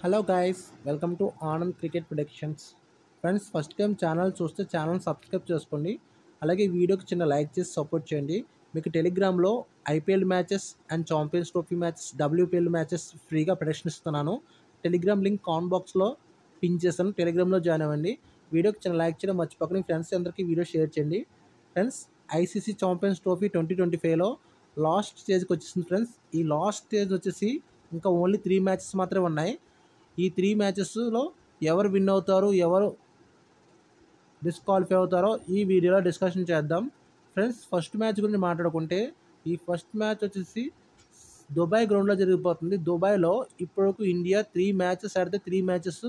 Hello guys, welcome to Anand cricket productions. Friends, first time channel చూస్తే channel subscribe చేసుకోండి. అలాగే వీడియోకి చిన్న లైక్ చేసి సపోర్ట్ చేయండి. మీకు టెలిగ్రామ్లో IPL matches and champions trophy matches, WPL matches ఫ్రీగా ప్రొడక్షన్ ఇస్తున్నాను. టెలిగ్రామ్ లింక్ కామెంట్ బాక్స్లో పిన్ చేస్తాను. టెలిగ్రామ్లో జాయిన్ అవ్వండి. వీడియోకి చిన్న లైక్ చేయడం మర్చిపోకండి. ఫ్రెండ్స్ అందరికీ వీడియో షేర్ చేయండి. ఫ్రెండ్స్, ఐసీసీ ఛాంపియన్స్ ట్రోఫీ 2025లో లాస్ట్ స్టేజ్కి వచ్చేసింది. ఫ్రెండ్స్, ఈ లాస్ట్ స్టేజ్ వచ్చేసి ఇంకా ఓన్లీ 3 మ్యాచెస్ మాత్రమే ఉన్నాయి. ఈ 3 మ్యాచెస్లో ఎవరు విన్ అవుతారు, ఎవరు డిస్క్వాలిఫై అవుతారో ఈ వీడియోలో డిస్కషన్ చేద్దాం. ఫ్రెండ్స్, ఫస్ట్ మ్యాచ్ గురించి మాట్లాడుకుంటే ఈ ఫస్ట్ మ్యాచ్ వచ్చేసి దుబాయ్ గ్రౌండ్లో జరిగిపోతుంది. దుబాయ్లో ఇప్పటివరకు ఇండియా 3 మ్యాచెస్ ఆడితే 3 మ్యాచెస్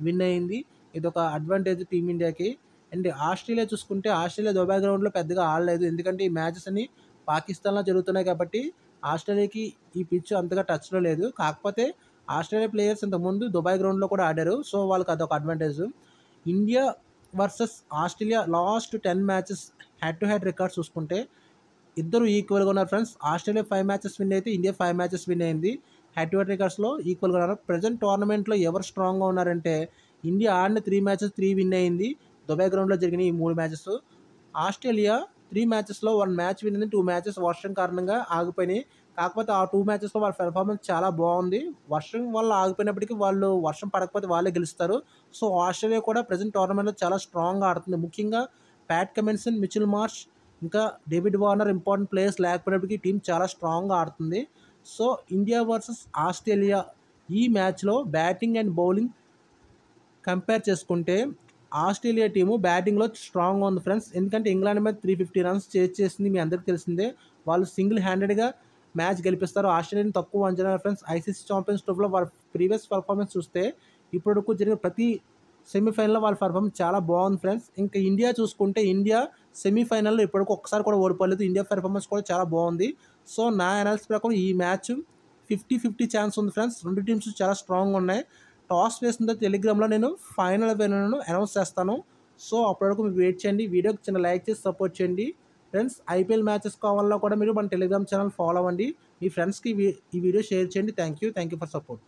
విన్ అయింది. ఇది ఒక అడ్వాంటేజ్ టీమిండియాకి. అండ్ ఆస్ట్రేలియా చూసుకుంటే ఆస్ట్రేలియా దుబాయ్ గ్రౌండ్లో పెద్దగా ఆడలేదు, ఎందుకంటే ఈ మ్యాచెస్ అన్ని పాకిస్తాన్లో జరుగుతున్నాయి కాబట్టి ఆస్ట్రేలియాకి ఈ పిచ్ అంతగా టచ్లో లేదు. కాకపోతే ఆస్ట్రేలియా ప్లేయర్స్ ఇంతకుముందు దుబాయ్ గ్రౌండ్లో కూడా ఆడారు, సో వాళ్ళకి అదొక advantage. India versus Australia last 10 matches head to head records చూసుకుంటే ఇద్దరు ఈక్వల్గా ఉన్నారు. ఫ్రెండ్స్, ఆస్ట్రేలియా 5 మ్యాచెస్ విన్ అయితే ఇండియా 5 మ్యాచెస్ విన్ అయింది. హెడ్ టు హెడ్ రికార్డ్స్లో ఈక్వల్గా ఉన్నారు. ప్రజెంట్ టోర్నమెంట్లో ఎవరు స్ట్రాంగ్గా ఉన్నారంటే ఇండియా ఆడిన 3 మ్యాచెస్ 3 విన్ అయింది. దుబాయ్ గ్రౌండ్లో జరిగిన ఈ 3 మ్యాచెస్. ఆస్ట్రేలియా 3 మ్యాచెస్లో 1 మ్యాచ్ విన్ అయింది, 2 మ్యాచెస్ వర్షం కారణంగా ఆగిపోయినాయి. కాకపోతే ఆ 2 మ్యాచెస్లో వాళ్ళ పెర్ఫార్మెన్స్ చాలా బాగుంది. వర్షం వల్ల ఆగిపోయినప్పటికీ వాళ్ళు వర్షం పడకపోతే వాళ్ళే గెలుస్తారు. సో ఆస్ట్రేలియా కూడా ప్రజెంట్ టోర్నమెంట్లో చాలా స్ట్రాంగ్గా ఆడుతుంది. ముఖ్యంగా ప్యాట్ కమిన్సన్, మిచెల్ మార్ష్, ఇంకా డేవిడ్ వార్నర్ ఇంపార్టెంట్ ప్లేయర్స్ లేకపోయినప్పటికీ టీం చాలా స్ట్రాంగ్గా ఆడుతుంది. సో ఇండియా వర్సెస్ ఆస్ట్రేలియా ఈ మ్యాచ్లో బ్యాటింగ్ అండ్ బౌలింగ్ కంపేర్ చేసుకుంటే ఆస్ట్రేలియా టీము బ్యాటింగ్లో స్ట్రాంగ్గా ఉంది. ఫ్రెండ్స్, ఎందుకంటే ఇంగ్లాండ్ మీద 350 రన్స్ చేజ్ చేసింది, మీ అందరికీ తెలిసిందే. వాళ్ళు సింగిల్ హ్యాండెడ్గా మ్యాచ్ గెలిపిస్తారు. ఆస్ట్రేలియాని తక్కువ అంచనా. ఫ్రెండ్స్, ఐసీసీ ఛాంపియన్స్ ట్రోఫీలో వాళ్ళ ప్రీవియస్ పర్ఫార్మెన్స్ చూస్తే ఇప్పటివరకు జరిగిన ప్రతి సెమీఫైనల్లో వాళ్ళ పర్ఫార్మెన్స్ చాలా బాగుంది. ఫ్రెండ్స్, ఇంకా ఇండియా చూసుకుంటే ఇండియా సెమీఫైనల్లో ఇప్పటివరకు ఒక్కసారి కూడా ఓడిపోలేదు. ఇండియా పర్ఫార్మెన్స్ కూడా చాలా బాగుంది. సో నా అనాలిసిస్ ప్రకారం ఈ మ్యాచ్ 50-50 ఛాన్స్ ఉంది. ఫ్రెండ్స్, రెండు టీమ్స్ చాలా స్ట్రాంగ్గా ఉన్నాయి. టాస్ వేసిన తర్వాత టెలిగ్రామ్లో నేను ఫైనల్ విన్నర్ను అనౌన్స్ చేస్తాను. సో అప్పటివరకు మీరు వెయిట్ చేయండి. వీడియోకి చిన్న లైక్ చేసి సపోర్ట్ చేయండి. ఫ్రెండ్స్, ఐపీఎల్ మ్యాచెస్ కావాలన్నా కూడా మీరు మన టెలిగ్రామ్ ఛానల్ ఫాలో అవ్వండి. మీ ఫ్రెండ్స్కి ఈ వీడియో షేర్ చేయండి. Thank you for support.